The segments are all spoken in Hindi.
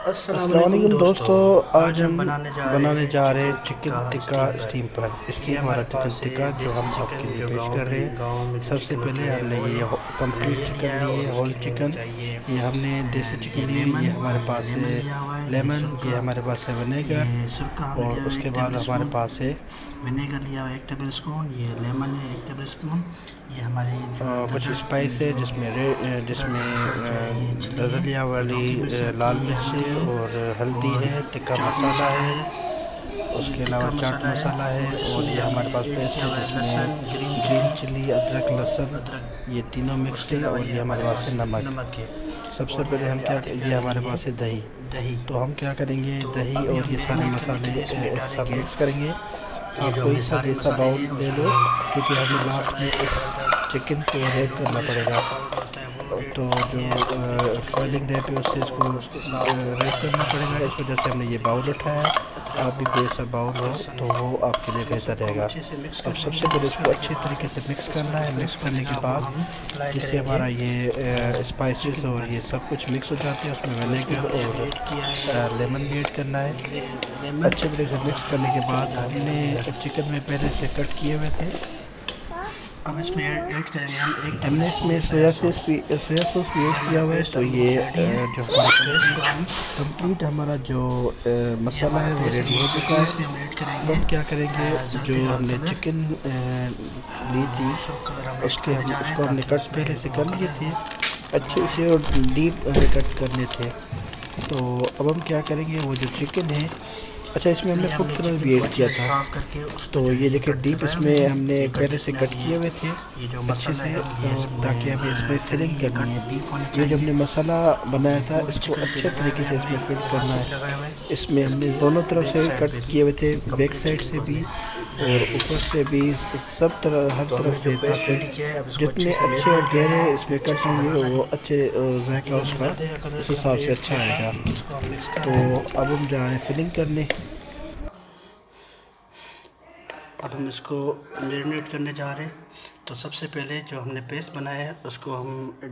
अस्सलामुअलैकुम दोस्तों, आज हम बनाने जा रहे हैं चिकन टिक्का स्टीम पर। इसलिए हमारा चिकन टिक्का जो हम आपके लिए पेश कर रहे हैं। सबसे पहले हमने ये कंप्लीट चिकन ली है, होल चिकन। ये हमने देसी चिकन ली है। ये हमारे पास है लेमन, ये हमारे पास है विनेगर, और उसके बाद हमारे पास है विनेगर लिया हुआ 1 टेबल स्पून, ये लेमन है 1 टेबल स्पून, ये हमारी कुछ स्पाइस है जिसमें दरदलिया वाली लाल मिर्च है और हल्दी है, टिक्का मसाला है, उसके अलावा चाट मसाला है, और ये हमारे पास पेस्ट है जिसमें ग्रीन चिली, अदरक, लहसुन, ये तीनों मिक्स है, और ये हमारे पास है नमक है। सबसे पहले हम ये हमारे पास है दही। तो हम क्या करेंगे, दही और ये सारे मसाले एक साथ मिक्स करेंगे। आप कोई सा जैसा बाउल ले लो, क्योंकि हमें लास्ट में इस चिकन को रेड करना पड़ेगा। तो जो फॉइलिंग रैप है उससे इसको रेड करना पड़ेगा। इस वजह से हमने ये बाउल उठाया। आप भी कोई सा बाउल हो तो वो आपके लिए बेहतर रहेगा। अब सबसे पहले इसको अच्छे तरीके से मिक्स करना है। मिक्स करने के बाद जिससे हमारा ये स्पाइसेस और ये सब कुछ मिक्स हो जाते हैं, उसमें विनेगर और लेमन भी ऐड करना है। अच्छे तरीके से मिक्स करने के बाद हमने चिकन में पहले से कट किए हुए थे, अब इसमें ऐड करेंगे हम हमने इसमें सोया सॉस भी ऐड किया हुआ है। तो ये जो कंप्लीट हमारा जो मसाला है वो रेडी हो चुका है। तो हम क्या करेंगे, जो हमने चिकन ली थी उसको हमने कट पहले से कर लिए थे अच्छे से, और डीप कट करने थे। तो अब हम क्या करेंगे, वो जो चिकन है, अच्छा इसमें हमने फूड कलर भी ऐड किया था। तो ये देखिए डीप इसमें हमने पहले से कट किए हुए थे अच्छे से, ताकि हमें इसमें फिलिंग करनी है। ये जो हमने मसाला बनाया था इसको अच्छे तरीके से इसमें फिल करना है। इसमें हमने दोनों तरफ से कट किए हुए थे, बैक साइड से भी और ऊपर से भी, सब तरह हर तरफ से, ताकि जितने अच्छे और गहरे इसमें कट होंगे वो अच्छे जायका उसका उस हिसाब से अच्छा आएगा। तो अब हम जा रहे हैं फिलिंग करने। अब हम इसको मैरिनेट करने जा रहे हैं। तो सबसे पहले जो हमने पेस्ट बनाया है उसको हम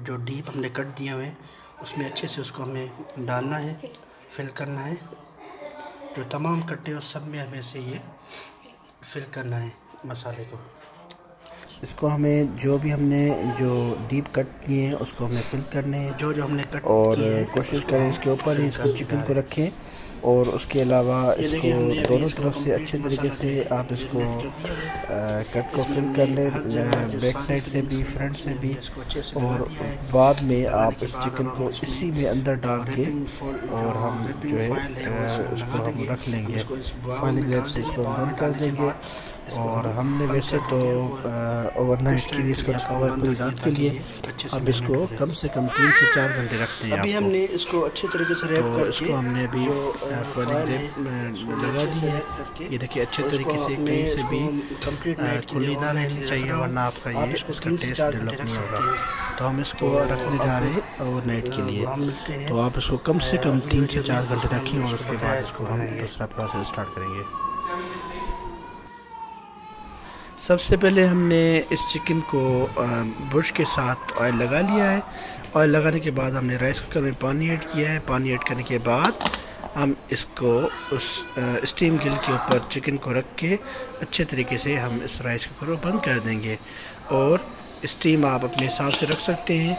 जो डीप हमने कट दिए हुए हैं उसमें अच्छे से उसको हमें डालना है, फिल करना है। जो तमाम कट्टे उस सब में हमें से ये फिल करना है मसाले को। इसको हमें जो भी हमने जो डीप कट किए हैं उसको हमें फिल करने हैं, जो हमने कट और कोशिश करें इसके ऊपर ही इसको चिकन को रखें। और उसके अलावा इसको दोनों तरफ से अच्छे तरीके से आप इसको कट को फिल कर लें, बैक साइड से भी, फ्रंट से भी। और बाद में आप इस चिकन को इसी में अंदर डाल के और हम जो है उसको हम रख लेंगे, फॉइलिंग रैप से इसको बंद कर देंगे। और हमने वैसे तो ओवरनाइट के लिए इसको रखा हुआ है, पूरी रात के लिए। अब इसको कम से कम 3 से 4 घंटे रखते हैं। अभी हमने इसको अच्छे तरीके से रैप करके इसको हमने अभी फॉइलिंग रैप लगा दी है। ये देखिए अच्छे तरीके से कहीं से भी खुली ना रहनी चाहिए, वरना आपका ये इसका टेस्ट डेवलप नहीं होगा। तो हम इसको रखने जा रहे हैं ओवरनाइट के लिए। तो आप इसको कम से कम 3 से 4 घंटे रखें, और उसके बाद इसको हम दूसरा प्रोसेस स्टार्ट करेंगे। सबसे पहले हमने इस चिकन को ब्रश के साथ ऑयल लगा लिया है। ऑयल लगाने के बाद हमने राइस कुकर में पानी ऐड किया है। पानी ऐड करने के बाद हम इसको उस स्टीम गिल के ऊपर चिकन को रख के अच्छे तरीके से हम इस राइस कुकर को बंद कर देंगे, और स्टीम आप अपने हिसाब से रख सकते हैं।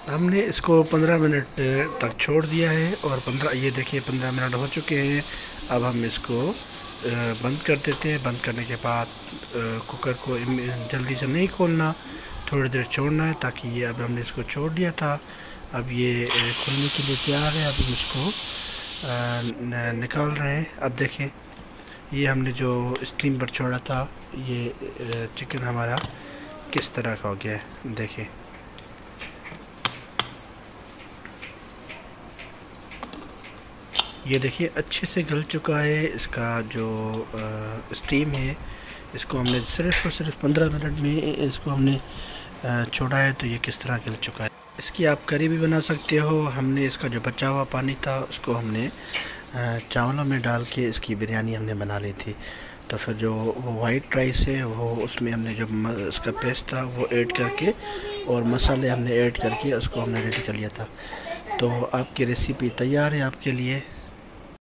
हमने इसको 15 मिनट तक छोड़ दिया है, और ये देखिए 15 मिनट हो चुके हैं। अब हम इसको बंद कर देते हैं। बंद करने के बाद कुकर को जल्दी से नहीं खोलना, थोड़ी देर छोड़ना है, ताकि ये अब हमने इसको छोड़ दिया था, अब ये खुलने के लिए तैयार है। अब हम इसको निकाल रहे हैं। अब देखें ये हमने जो स्टीम पर छोड़ा था, ये चिकन हमारा किस तरह का हो गया है, देखें। ये देखिए अच्छे से गल चुका है। इसका जो स्टीम है इसको हमने सिर्फ और सिर्फ 15 मिनट में इसको हमने छोड़ा है, तो ये किस तरह गल चुका है। इसकी आप करी भी बना सकते हो। हमने इसका जो बचा हुआ पानी था उसको हमने चावलों में डाल के इसकी बिरयानी हमने बना ली थी। तो फिर जो वो वाइट राइस है वो उसमें हमने जो इसका पेस्ट था वो ऐड करके और मसाले हमने ऐड करके उसको हमने रेडी कर लिया था। तो आपकी रेसिपी तैयार है आपके लिए।